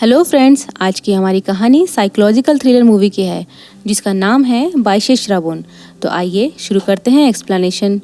Hello friends, आज की हमारी कहानी साइकोलॉजिकल थ्रिलर मूवी की है जिसका नाम है बाइशे श्रावण। तो आइए शुरू करते हैं एक्सप्लेनेशन।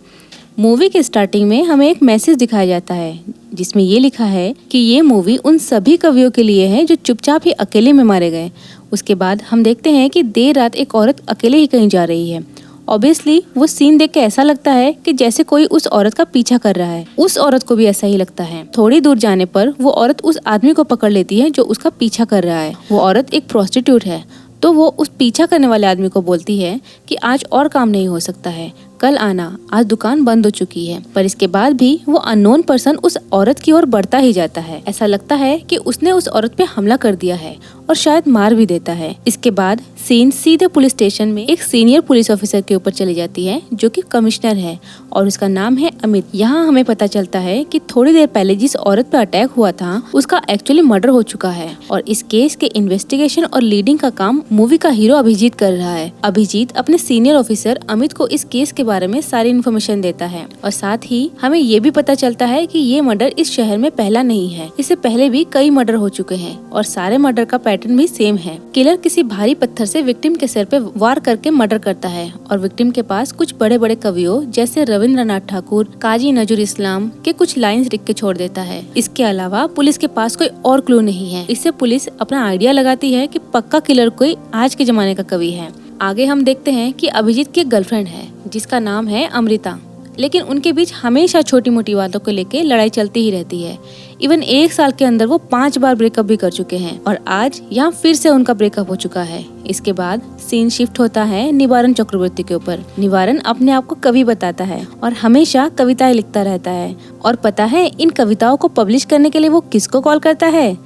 मूवी के स्टार्टिंग में हमें एक मैसेज दिखाया जाता है जिसमें ये लिखा है कि ये मूवी उन सभी कवियों के लिए है जो चुपचाप ही अकेले में मारे गए। उसके बाद हम देखते हैं कि देर रात एक औरत अकेले ही कहीं जा रही है। ऑब्वियसली वो सीन देख के ऐसा लगता है कि जैसे कोई उस औरत का पीछा कर रहा है। उस औरत को भी ऐसा ही लगता है। थोड़ी दूर जाने पर वो औरत उस आदमी को पकड़ लेती है जो उसका पीछा कर रहा है। वो औरत एक प्रोस्टिट्यूट है, तो वो उस पीछा करने वाले आदमी को बोलती है कि आज और काम नहीं हो सकता है, कल आना, आज दुकान बंद हो चुकी है। पर इसके बाद भी वो अननोन पर्सन उस औरत की ओर बढ़ता ही जाता है। ऐसा लगता है कि उसने उस औरत पे हमला कर दिया है और शायद मार भी देता है। इसके बाद सीन सीधे पुलिस स्टेशन में एक सीनियर पुलिस ऑफिसर के ऊपर चली जाती है जो कि कमिश्नर है और उसका नाम है अमित। यहाँ हमें पता चलता है कि थोड़ी देर पहले जिस औरत पे अटैक हुआ था उसका एक्चुअली मर्डर हो चुका है और इस केस के इन्वेस्टिगेशन और लीडिंग का काम मूवी का हीरो अभिजीत कर रहा है। अभिजीत अपने सीनियर ऑफिसर अमित को इस केस के बारे में सारी इन्फॉर्मेशन देता है और साथ ही हमें ये भी पता चलता है कि ये मर्डर इस शहर में पहला नहीं है। इससे पहले भी कई मर्डर हो चुके हैं और सारे मर्डर का पैटर्न भी सेम है। किलर किसी भारी पत्थर से विक्टिम के सिर पे वार करके मर्डर करता है और विक्टिम के पास कुछ बड़े बड़े कवियों जैसे रविंद्रनाथ ठाकुर, काजी नजरुल इस्लाम के कुछ लाइंस लिख के छोड़ देता है। इसके अलावा पुलिस के पास कोई और क्लू नहीं है। इससे पुलिस अपना आइडिया लगाती है कि पक्का किलर कोई आज के जमाने का कवि है। आगे हम देखते हैं कि अभिजीत की एक गर्लफ्रेंड है जिसका नाम है अमृता, लेकिन उनके बीच हमेशा छोटी मोटी बातों को लेके लड़ाई चलती ही रहती है। इवन एक साल के अंदर वो 5 बार ब्रेकअप भी कर चुके हैं और आज यहाँ फिर से उनका ब्रेकअप हो चुका है। इसके बाद सीन शिफ्ट होता है निवारण चक्रवर्ती के ऊपर। निवारण अपने आप को कवि बताता है और हमेशा कविताएं लिखता रहता है। और पता है इन कविताओं को पब्लिश करने के लिए वो किसको कॉल करता है?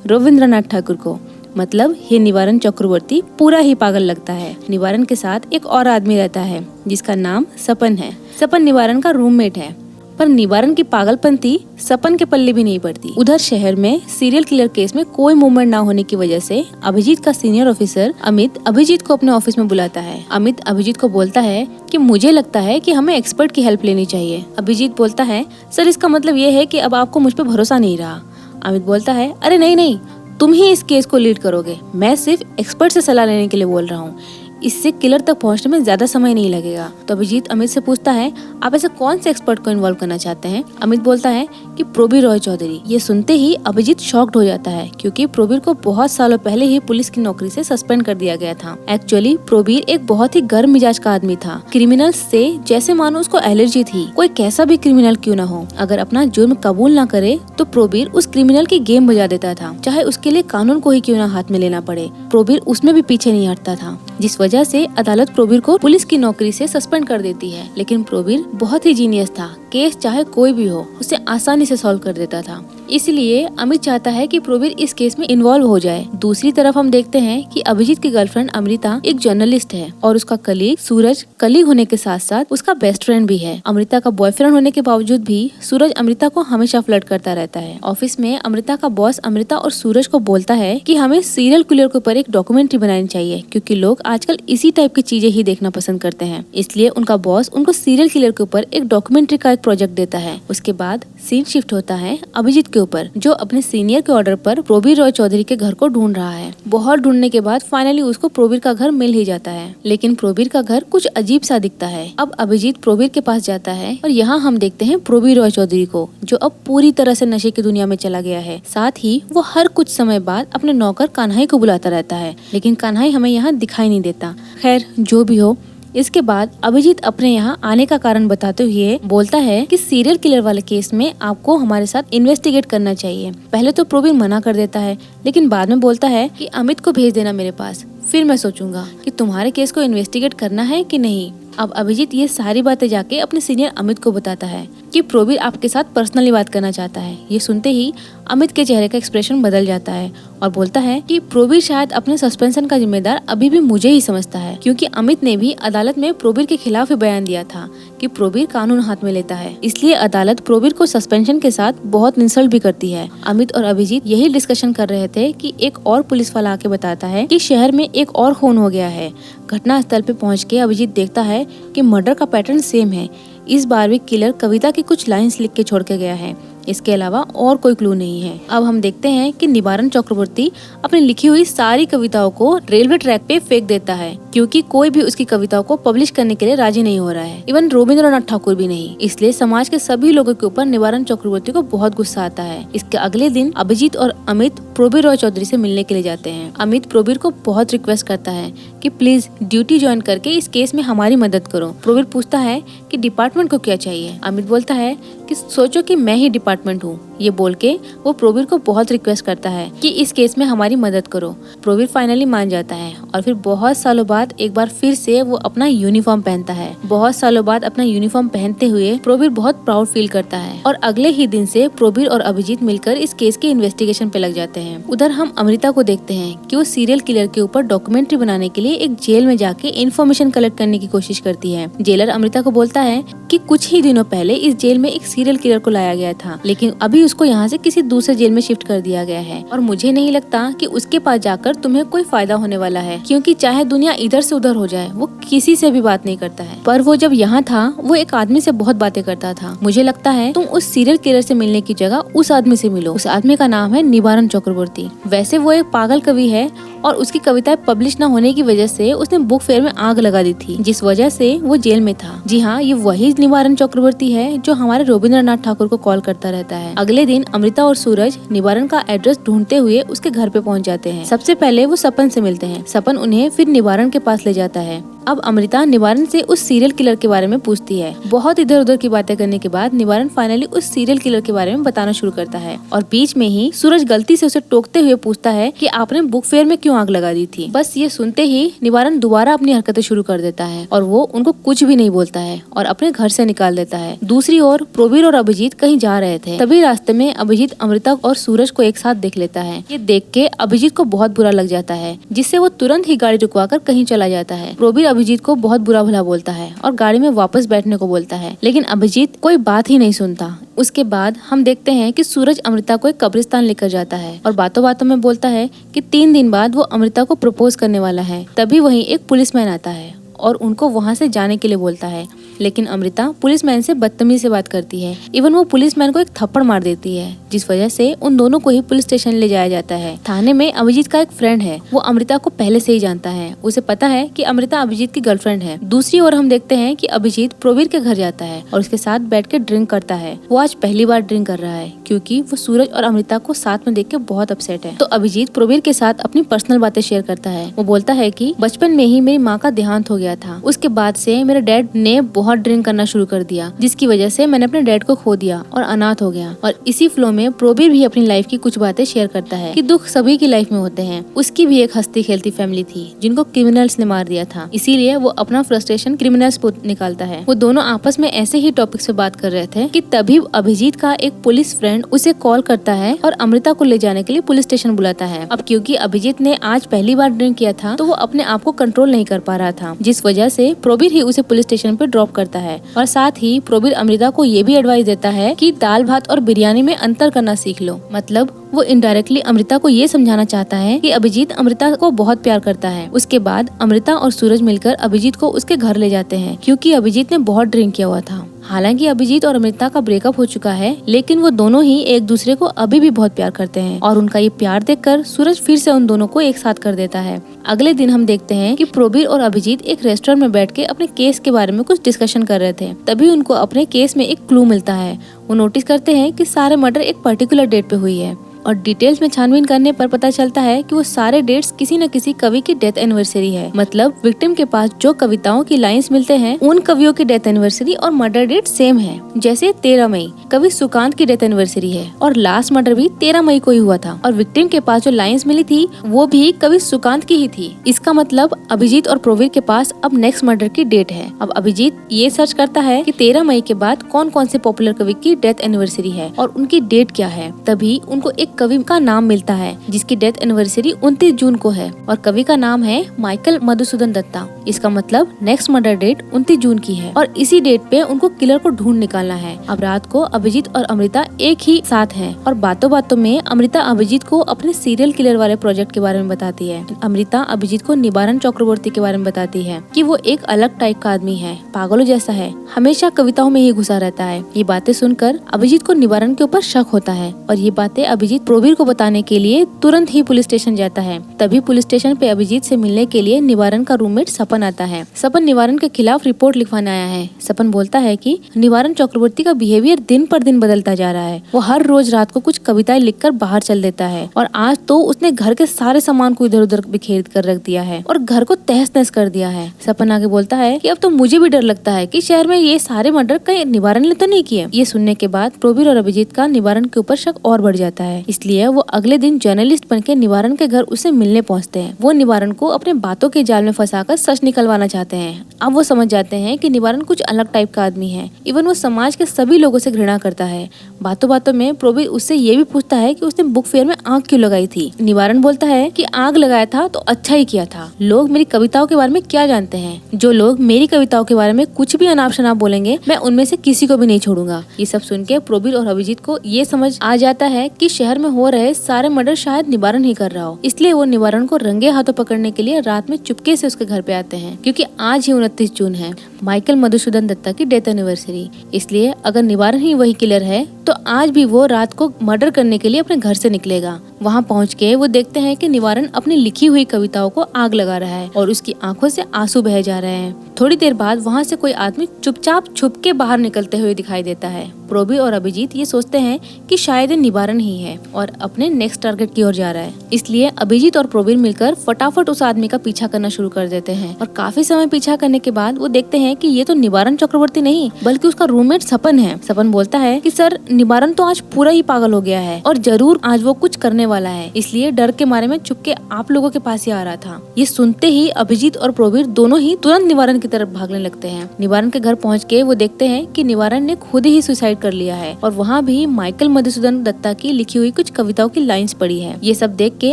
रविंद्रनाथ ठाकुर को। मतलब ये निवारण चक्रवर्ती पूरा ही पागल लगता है। निवारण के साथ एक और आदमी रहता है जिसका नाम सपन है। सपन निवारण का रूममेट है, पर निवारण की पागलपंती सपन के पल्ले भी नहीं पड़ती। उधर शहर में सीरियल किलर केस में कोई मूवमेंट ना होने की वजह से अभिजीत का सीनियर ऑफिसर अमित अभिजीत को अपने ऑफिस में बुलाता है। अमित अभिजीत को बोलता है कि मुझे लगता है कि हमें एक्सपर्ट की हेल्प लेनी चाहिए। अभिजीत बोलता है, सर इसका मतलब ये है कि अब आपको मुझ पर भरोसा नहीं रहा। अमित बोलता है, अरे नहीं, तुम ही इस केस को लीड करोगे, मैं सिर्फ एक्सपर्ट से सलाह लेने के लिए बोल रहा हूँ। इससे किलर तक पहुंचने में ज्यादा समय नहीं लगेगा। तो अभिजीत अमित से पूछता है, आप ऐसे कौन से एक्सपर्ट को इन्वॉल्व करना चाहते हैं? अमित बोलता है कि प्रोबीर रॉय चौधरी। ये सुनते ही अभिजीत शॉक्ड हो जाता है क्योंकि प्रोबीर को बहुत सालों पहले ही पुलिस की नौकरी से सस्पेंड कर दिया गया था। एक्चुअली प्रोबीर एक बहुत ही गर्म मिजाज का आदमी था। क्रिमिनल से जैसे मानो उसको एलर्जी थी। कोई कैसा भी क्रिमिनल क्यों न हो, अगर अपना जुर्म कबूल न करे तो प्रोबीर उस क्रिमिनल की गेम बजा देता था, चाहे उसके लिए कानून को ही क्यों न हाथ में लेना पड़े। प्रोबीर उसमें भी पीछे नहीं हटता था, जिस वजह से अदालत प्रोबीर को पुलिस की नौकरी से सस्पेंड कर देती है। लेकिन प्रोबीर बहुत ही जीनियस था। केस चाहे कोई भी हो उसे आसानी से सॉल्व कर देता था। इसलिए अमित चाहता है कि प्रोबीर इस केस में इन्वॉल्व हो जाए। दूसरी तरफ हम देखते हैं कि अभिजीत की गर्लफ्रेंड अमृता एक जर्नलिस्ट है और उसका कलीग सूरज कलीग होने के साथ साथ उसका बेस्ट फ्रेंड भी है। अमृता का बॉयफ्रेंड होने के बावजूद भी सूरज अमृता को हमेशा फ्लर्ट करता रहता है। ऑफिस में अमृता का बॉस अमृता और सूरज को बोलता है कि हमें सीरियल किलर के ऊपर एक डॉक्यूमेंट्री बनानी चाहिए क्योंकि लोग आजकल इसी टाइप की चीजें ही देखना पसंद करते हैं। इसलिए उनका बॉस उनको सीरियल किलर के ऊपर एक डॉक्यूमेंट्री का एक प्रोजेक्ट देता है। उसके बाद सीन शिफ्ट होता है अभिजीत के ऊपर, जो अपने सीनियर के ऑर्डर पर प्रोबीर रॉय चौधरी के घर को ढूंढ रहा है। बहुत ढूंढने के बाद फाइनली उसको प्रोबीर का घर मिल ही जाता है, लेकिन प्रोबीर का घर कुछ अजीब सा दिखता है। अब अभिजीत प्रोबीर के पास जाता है और यहाँ हम देखते हैं प्रोबीर रॉय चौधरी को, जो अब पूरी तरह से नशे की दुनिया में चला गया है। साथ ही वो हर कुछ समय बाद अपने नौकर कान्हाई को बुलाता रहता है, लेकिन कान्हाई हमें यहाँ दिखाई नहीं देता। खैर जो भी हो, इसके बाद अभिजीत अपने यहाँ आने का कारण बताते हुए बोलता है कि सीरियल किलर वाले केस में आपको हमारे साथ इन्वेस्टिगेट करना चाहिए। पहले तो प्रोबीर मना कर देता है, लेकिन बाद में बोलता है कि अमित को भेज देना मेरे पास, फिर मैं सोचूंगा कि तुम्हारे केस को इन्वेस्टिगेट करना है कि नहीं। अब अभिजीत ये सारी बातें जाके अपने सीनियर अमित को बताता है कि प्रोबीर आपके साथ पर्सनली बात करना चाहता है। ये सुनते ही अमित के चेहरे का एक्सप्रेशन बदल जाता है और बोलता है कि प्रोबीर शायद अपने सस्पेंशन का जिम्मेदार अभी भी मुझे ही समझता है, क्योंकि अमित ने भी अदालत में प्रोबीर के खिलाफ ही बयान दिया था कि प्रोबीर कानून हाथ में लेता है। इसलिए अदालत प्रोबीर को सस्पेंशन के साथ बहुत इंसल्ट भी करती है। अमित और अभिजीत यही डिस्कशन कर रहे थे कि एक और पुलिस वाला आके बताता है कि शहर में एक और खून हो गया है। घटना स्थल पे पहुंच के अभिजीत देखता है कि मर्डर का पैटर्न सेम है। इस बार भी किलर कविता की कुछ लाइंस लिख के छोड़ के गया है। इसके अलावा और कोई क्लू नहीं है। अब हम देखते हैं कि निवारण चक्रवर्ती अपनी लिखी हुई सारी कविताओं को रेलवे ट्रैक पे फेंक देता है, क्योंकि कोई भी उसकी कविताओं को पब्लिश करने के लिए राजी नहीं हो रहा है, इवन रविंद्रनाथ ठाकुर भी नहीं। इसलिए समाज के सभी लोगों के ऊपर निवारण चक्रवर्ती को बहुत गुस्सा आता है। इसके अगले दिन अभिजीत और अमित प्रोबीर रॉय चौधरी से मिलने के लिए जाते हैं। अमित प्रोबीर को बहुत रिक्वेस्ट करता है कि प्लीज ड्यूटी ज्वाइन करके इस केस में हमारी मदद करो। प्रोबीर पूछता है कि डिपार्टमेंट को क्या चाहिए। अमित बोलता है कि सोचो कि मैं ही डिपार्टमेंट हूँ। ये बोल के वो प्रोबीर को बहुत रिक्वेस्ट करता है कि इस केस में हमारी मदद करो। प्रोबीर फाइनली मान जाता है और फिर बहुत सालों बाद एक बार फिर से वो अपना यूनिफॉर्म पहनता है। बहुत सालों बाद अपना यूनिफॉर्म पहनते हुए प्रोबीर बहुत प्राउड फील करता है और अगले ही दिन से प्रोबीर और अभिजीत मिलकर इस केस के इन्वेस्टिगेशन पे लग जाते हैं। उधर हम अमृता को देखते हैं कि वो सीरियल किलर के ऊपर डॉक्यूमेंट्री बनाने के लिए एक जेल में जाके इन्फॉर्मेशन कलेक्ट करने की कोशिश करती है। जेलर अमृता को बोलता है कि कुछ ही दिनों पहले इस जेल में एक सीरियल किलर को लाया गया था, लेकिन अभी उसको यहाँ से किसी दूसरे जेल में शिफ्ट कर दिया गया है और मुझे नहीं लगता कि उसके पास जाकर तुम्हें कोई फायदा होने वाला है, क्योंकि चाहे दुनिया इधर से उधर हो जाए वो किसी से भी बात नहीं करता है। पर वो जब यहाँ था वो एक आदमी से बहुत बातें करता था। मुझे लगता है तुम उस सीरियल किलर से मिलने की जगह उस आदमी से मिलो। उस आदमी का नाम है निवारण चक्रवर्ती। वैसे वो एक पागल कवि है और उसकी कविताएं पब्लिश न होने की वजह से उसने बुक फेयर में आग लगा दी थी, जिस वजह से वो जेल में था। जी हाँ, ये वही निवारण चक्रवर्ती है जो हमारे रविंद्रनाथ ठाकुर को कॉल करता रहता है। अगले दिन अमृता और सूरज निवारण का एड्रेस ढूंढते हुए उसके घर पे पहुंच जाते हैं। सबसे पहले वो सपन से मिलते हैं। सपन उन्हें फिर निवारण के पास ले जाता है। अब अमृता निवारण से उस सीरियल किलर के बारे में पूछती है। बहुत इधर उधर की बातें करने के बाद निवारण फाइनली उस सीरियल किलर के बारे में बताना शुरू करता है और बीच में ही सूरज गलती से उसे टोकते हुए पूछता है कि आपने बुक फेयर में क्यों आग लगा दी थी। बस ये सुनते ही निवारण दोबारा अपनी हरकतें शुरू कर देता है और वो उनको कुछ भी नहीं बोलता है और अपने घर से निकाल देता है। दूसरी ओर प्रोबीर और अभिजीत कहीं जा रहे थे, तभी रास्ते में अभिजीत अमृता और सूरज को एक साथ देख लेता है। ये देख के अभिजीत को बहुत बुरा लग जाता है, जिससे वो तुरंत ही गाड़ी रुकवाकर कहीं चला जाता है। प्रोबीर अभिजीत को बहुत बुरा भला बोलता है और गाड़ी में वापस बैठने को बोलता है, लेकिन अभिजीत कोई बात ही नहीं सुनता। उसके बाद हम देखते हैं कि सूरज अमृता को एक कब्रिस्तान लेकर जाता है और बातों बातों में बोलता है कि 3 दिन बाद वो अमृता को प्रपोज करने वाला है। तभी वहीं एक पुलिसमैन आता है और उनको वहाँ से जाने के लिए बोलता है, लेकिन अमृता पुलिसमैन से बदतमीजी से बात करती है। इवन वो पुलिसमैन को एक थप्पड़ मार देती है, जिस वजह से उन दोनों को ही पुलिस स्टेशन ले जाया जाता है। थाने में अभिजीत का एक फ्रेंड है, वो अमृता को पहले से ही जानता है। उसे पता है कि अमृता अभिजीत की गर्लफ्रेंड है। दूसरी ओर हम देखते हैं कि अभिजीत प्रोबीर के घर जाता है और उसके साथ बैठ के ड्रिंक करता है। वो आज पहली बार ड्रिंक कर रहा है क्योंकि वो सूरज और अमृता को साथ में देख के बहुत अपसेट है। तो अभिजीत प्रोबीर के साथ अपनी पर्सनल बातें शेयर करता है। वो बोलता है कि बचपन में ही मेरी माँ का देहांत हो गया था। उसके बाद से मेरे डैड ने बहुत ड्रिंक करना शुरू कर दिया, जिसकी वजह से मैंने अपने डैड को खो दिया और अनाथ हो गया। और इसी फ्लो में प्रोबीर भी अपनी लाइफ की कुछ बातें शेयर करता है कि दुख सभी की लाइफ में होते हैं। उसकी भी एक हंसती खेलती फैमिली थी जिनको क्रिमिनल्स ने मार दिया था, इसीलिए वो अपना फ्रस्ट्रेशन क्रिमिनल्स पर निकालता है। वो दोनों आपस में ऐसे ही टॉपिक्स पे बात कर रहे थे कि तभी अभिजीत का एक पुलिस फ्रेंड उसे कॉल करता है और अमृता को ले जाने के लिए पुलिस स्टेशन बुलाता है। अब क्योंकि अभिजीत ने आज पहली बार ड्रिंक किया था तो वो अपने आप को कंट्रोल नहीं कर पा रहा था, जिस वजह से प्रोबीर ही उसे पुलिस स्टेशन पे ड्रॉप करता है। और साथ ही प्रोबीर अमृता को ये भी एडवाइस देता है कि दाल भात और बिरयानी में अंतर करना सीख लो। मतलब वो इनडायरेक्टली अमृता को ये समझाना चाहता है कि अभिजीत अमृता को बहुत प्यार करता है। उसके बाद अमृता और सूरज मिलकर अभिजीत को उसके घर ले जाते हैं क्योंकि अभिजीत ने बहुत ड्रिंक किया हुआ था। हालांकि अभिजीत और अमृता का ब्रेकअप हो चुका है, लेकिन वो दोनों ही एक दूसरे को अभी भी बहुत प्यार करते हैं और उनका ये प्यार देखकर सूरज फिर से उन दोनों को एक साथ कर देता है। अगले दिन हम देखते हैं कि प्रोबीर और अभिजीत एक रेस्टोरेंट में बैठ के अपने केस के बारे में कुछ डिस्कशन कर रहे थे। तभी उनको अपने केस में एक क्लू मिलता है। वो नोटिस करते हैं कि सारे मर्डर एक पर्टिकुलर डेट पे हुई है और डिटेल्स में छानबीन करने पर पता चलता है कि वो सारे डेट्स किसी न किसी कवि की डेथ एनिवर्सरी है। मतलब विक्टिम के पास जो कविताओं की लाइंस मिलते हैं उन कवियों की डेथ एनिवर्सरी और मर्डर डेट सेम है। जैसे 13 मई कवि सुकांत की डेथ एनिवर्सरी है और लास्ट मर्डर भी 13 मई को ही हुआ था और विक्टिम के पास जो लाइंस मिली थी वो भी कवि सुकांत की ही थी। इसका मतलब अभिजीत और प्रोबीर के पास अब नेक्स्ट मर्डर की डेट है। अब अभिजीत ये सर्च करता है कि 13 मई के बाद कौन कौन से पॉपुलर कवि की डेथ एनिवर्सरी है और उनकी डेट क्या है। तभी उनको एक एक कवि का नाम मिलता है जिसकी डेथ एनिवर्सरी 29 जून को है और कवि का नाम है माइकल मधुसूदन दत्ता। इसका मतलब नेक्स्ट मर्डर डेट 29 जून की है और इसी डेट पे उनको किलर को ढूंढ निकालना है। अब रात को अभिजीत और अमृता एक ही साथ हैं और बातों बातों में अमृता अभिजीत को अपने सीरियल किलर वाले प्रोजेक्ट के बारे में बताती है। अमृता अभिजीत को निवारण चक्रवर्ती के बारे में बताती है कि वो एक अलग टाइप का आदमी है, पागलों जैसा है, हमेशा कविताओं में ही घुसा रहता है। ये बातें सुनकर अभिजीत को निवारण के ऊपर शक होता है और ये बातें अभिजीत प्रोबीर को बताने के लिए तुरंत ही पुलिस स्टेशन जाता है। तभी पुलिस स्टेशन पे अभिजीत से मिलने के लिए निवारण का रूममेट सपन आता है। सपन निवारण के खिलाफ रिपोर्ट लिखवाने आया है। सपन बोलता है कि निवारण चक्रवर्ती का बिहेवियर दिन पर दिन बदलता जा रहा है। वो हर रोज रात को कुछ कविताएं लिखकर बाहर चल देता है और आज तो उसने घर के सारे सामान को इधर उधर बिखेर कर रख दिया है और घर को तहस नहस कर दिया है। सपन आगे बोलता है कि अब तो मुझे भी डर लगता है कि शहर में ये सारे मर्डर कहीं निवारण ने तो नहीं किए। ये सुनने के बाद प्रोबीर और अभिजीत का निवारण के ऊपर शक और बढ़ जाता है। इसलिए वो अगले दिन जर्नलिस्ट बनके निवारण के घर उसे मिलने पहुंचते हैं। वो निवारण को अपने बातों के जाल में फंसाकर सच निकलवाना चाहते हैं। अब वो समझ जाते हैं कि निवारण कुछ अलग टाइप का आदमी है। इवन वो समाज के सभी लोगों से घृणा करता है। बातों बातों में प्रोबीर उससे ये भी पूछता है कि उसने बुक फेयर में आग क्यों लगाई थी। निवारण बोलता है कि आग लगाया था तो अच्छा ही किया था। लोग मेरी कविताओं के बारे में क्या जानते हैं? जो लोग मेरी कविताओं के बारे में कुछ भी अनाप शनाप बोलेंगे मैं उनमें से किसी को भी नहीं छोड़ूंगा। ये सब सुन के प्रोबीर और अभिजीत को ये समझ आ जाता है कि शहर में हो रहे सारे मर्डर शायद निवारण ही कर रहा हो। इसलिए वो निवारण को रंगे हाथों पकड़ने के लिए रात में चुपके से उसके घर पे आते हैं क्योंकि आज ही 29 जून है, माइकल मधुसूदन दत्ता की डेथ एनिवर्सरी। इसलिए अगर निवारण ही वही किलर है तो आज भी वो रात को मर्डर करने के लिए अपने घर से निकलेगा। वहाँ पहुँच के वो देखते हैं कि निवारण अपनी लिखी हुई कविताओं को आग लगा रहा है और उसकी आंखों से आंसू बह जा रहे हैं। थोड़ी देर बाद वहाँ से कोई आदमी चुपचाप छुप के बाहर निकलते हुए दिखाई देता है। प्रोबीर और अभिजीत ये सोचते हैं कि शायद ये निवारण ही है और अपने नेक्स्ट टारगेट की ओर जा रहा है। इसलिए अभिजीत और प्रोबीर मिलकर फटाफट उस आदमी का पीछा करना शुरू कर देते हैं और काफी समय पीछा करने के बाद वो देखते हैं कि ये तो निवारण चक्रवर्ती नहीं बल्कि उसका रूममेट सपन है। सपन बोलता है कि सर, निवारण तो आज पूरा ही पागल हो गया है और जरूर आज वो कुछ करने वाला है, इसलिए डर के मारे में चुपके आप लोगों के पास ही आ रहा था। ये सुनते ही अभिजीत और प्रोबीर दोनों ही तुरंत निवारण की तरफ भागने लगते हैं। निवारण के घर पहुँच के वो देखते हैं कि निवारण ने खुद ही सुसाइड कर लिया है और वहाँ भी माइकल मधुसूदन दत्ता की लिखी हुई कुछ कविताओं की लाइंस पड़ी है। ये सब देख के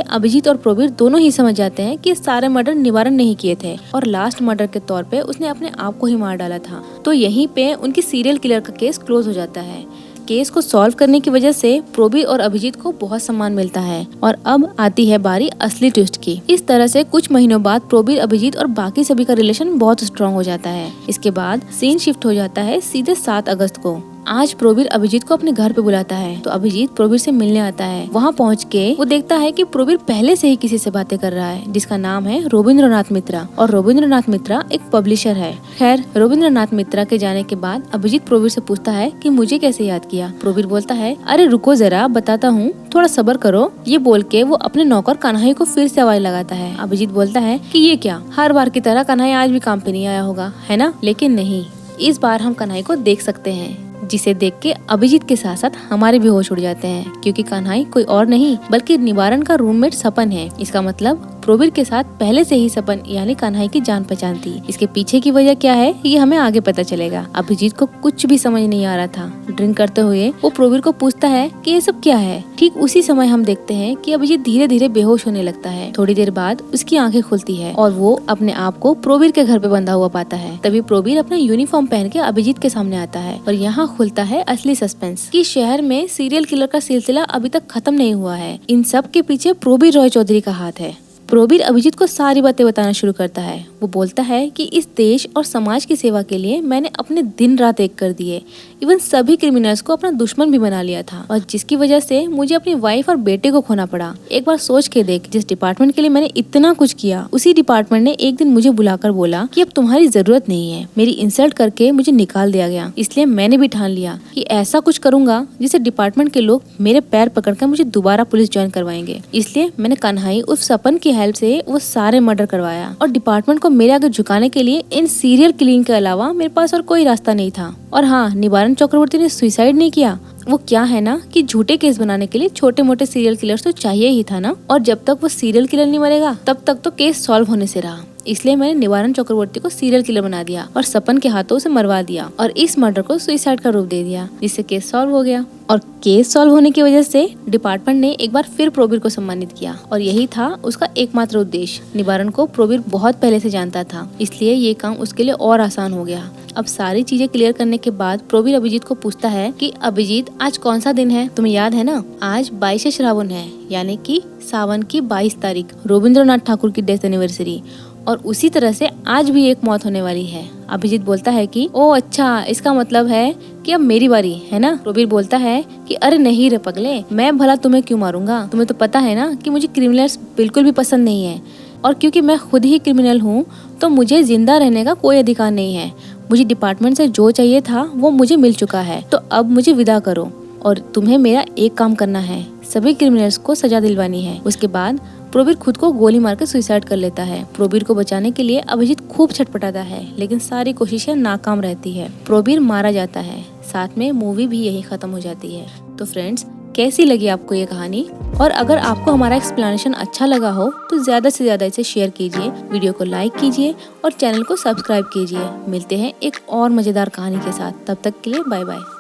अभिजीत और प्रोबीर दोनों ही समझ जाते हैं कि सारे मर्डर निवारण नहीं किए थे और लास्ट मर्डर के तौर पे उसने अपने आप को ही मार डाला था। तो यहीं पे उनकी सीरियल किलर का केस क्लोज हो जाता है। केस को सॉल्व करने की वजह से प्रोबीर और अभिजीत को बहुत सम्मान मिलता है और अब आती है बारी असली ट्विस्ट की। इस तरह से कुछ महीनों बाद प्रोबीर, अभिजीत और बाकी सभी का रिलेशन बहुत स्ट्रॉन्ग हो जाता है। इसके बाद सीन शिफ्ट हो जाता है सीधे 7 अगस्त को। आज प्रोबीर अभिजीत को अपने घर पे बुलाता है तो अभिजीत प्रोबीर से मिलने आता है। वहाँ पहुँच के वो देखता है कि प्रोबीर पहले से ही किसी से बातें कर रहा है जिसका नाम है रविंद्रनाथ मित्रा और रविंद्रनाथ मित्रा एक पब्लिशर है। खैर, रविंद्रनाथ मित्रा के जाने के बाद अभिजीत प्रोबीर से पूछता है कि मुझे कैसे याद किया। प्रोबीर बोलता है, अरे रुको जरा, बताता हूँ, थोड़ा सब्र करो। ये बोल के वो अपने नौकर कन्हई को फिर से आवाज लगाता है। अभिजीत बोलता है कि ये क्या, हर बार की तरह कन्हई आज भी काम पे नहीं आया होगा, है ना? लेकिन नहीं, इस बार हम कन्हई को देख सकते हैं, जिसे देख के अभिजीत के साथ साथ हमारे भी होश उड़ जाते हैं क्योंकि कन्हई कोई और नहीं बल्कि निवारण का रूममेट सपन है। इसका मतलब प्रोबीर के साथ पहले से ही सपन यानी कन्हई की जान पहचान थी। इसके पीछे की वजह क्या है ये हमें आगे पता चलेगा। अभिजीत को कुछ भी समझ नहीं आ रहा था। ड्रिंक करते हुए वो प्रोबीर को पूछता है कि ये सब क्या है। ठीक उसी समय हम देखते हैं कि अभिजीत धीरे धीरे बेहोश होने लगता है। थोड़ी देर बाद उसकी आंखें खुलती है और वो अपने आप को प्रोबीर के घर पे बंधा हुआ पाता है। तभी प्रोबीर अपना यूनिफॉर्म पहन के अभिजीत के सामने आता है और यहाँ खुलता है असली सस्पेंस कि शहर में सीरियल किलर का सिलसिला अभी तक खत्म नहीं हुआ है। इन सब के पीछे प्रोबीर रॉय चौधरी का हाथ है। प्रोबीर अभिजीत को सारी बातें बताना शुरू करता है। वो बोलता है कि इस देश और समाज की सेवा के लिए मैंने अपने दिन रात एक कर दिए। इवन सभी क्रिमिनल्स को अपना दुश्मन भी बना लिया था और जिसकी वजह से मुझे अपनी वाइफ और बेटे को खोना पड़ा। एक बार सोच के देख, जिस डिपार्टमेंट के लिए मैंने इतना कुछ किया, उसी डिपार्टमेंट ने एक दिन मुझे बुलाकर बोला कि अब तुम्हारी जरूरत नहीं है। मेरी इंसल्ट करके मुझे निकाल दिया गया। इसलिए मैंने भी ठान लिया कि ऐसा कुछ करूंगा जिससे डिपार्टमेंट के लोग मेरे पैर पकड़कर मुझे दोबारा पुलिस ज्वाइन करवाएंगे। इसलिए मैंने कन्हई उस सपन की हेल्प से वो सारे मर्डर करवाया और डिपार्टमेंट को मेरे आगे झुकाने के लिए इन सीरियल किलिंग के अलावा मेरे पास और कोई रास्ता नहीं था। और हाँ, निवारण चक्रवर्ती ने सुसाइड नहीं किया, वो क्या है ना कि झूठे केस बनाने के लिए छोटे मोटे सीरियल किलर्स तो चाहिए ही था ना, और जब तक वो सीरियल किलर नहीं मरेगा तब तक तो केस सॉल्व होने से रहा। इसलिए मैंने निवारण चक्रवर्ती को सीरियल किलर बना दिया और सपन के हाथों उसे मरवा दिया और इस मर्डर को सुसाइड का रूप दे दिया, जिससे केस सॉल्व हो गया। और केस सॉल्व होने की वजह से डिपार्टमेंट ने एक बार फिर प्रोबीर को सम्मानित किया और यही था उसका एकमात्र उद्देश्य। निवारण को प्रोबीर बहुत पहले से जानता था, इसलिए ये काम उसके लिए और आसान हो गया। अब सारी चीजें क्लियर करने के बाद प्रोबीर अभिजीत को पूछता है कि अभिजीत, आज कौन सा दिन है, तुम्हें याद है ना? आज 22 श्रावण है, यानी कि सावन की 22 तारीख, रविंद्रनाथ ठाकुर की डेथ एनिवर्सरी, और उसी तरह से आज भी एक मौत होने वाली है। अभिजीत बोलता है कि ओ अच्छा, इसका मतलब है कि अब मेरी बारी है ना? प्रोबीर बोलता है कि अरे नहीं रे पगले, मैं भला तुम्हें क्यों मारूंगा, तुम्हें तो पता है ना कि मुझे क्रिमिनल्स बिल्कुल भी पसंद नहीं है, और क्योंकि मैं खुद ही क्रिमिनल हूँ तो मुझे जिंदा रहने का कोई अधिकार नहीं है। मुझे डिपार्टमेंट से जो चाहिए था वो मुझे मिल चुका है, तो अब मुझे विदा करो और तुम्हें मेरा एक काम करना है, सभी क्रिमिनल्स को सजा दिलवानी है। उसके बाद प्रोबीर खुद को गोली मारकर सुसाइड कर लेता है। प्रोबीर को बचाने के लिए अभिजीत खूब छटपटाता है, लेकिन सारी कोशिशें नाकाम रहती है। प्रोबीर मारा जाता है, साथ में मूवी भी यही खत्म हो जाती है। तो फ्रेंड्स, कैसी लगी आपको ये कहानी? और अगर आपको हमारा एक्सप्लेनेशन अच्छा लगा हो तो ज्यादा से ज्यादा इसे शेयर कीजिए, वीडियो को लाइक कीजिए और चैनल को सब्सक्राइब कीजिए। मिलते हैं एक और मजेदार कहानी के साथ, तब तक के लिए बाय बाय।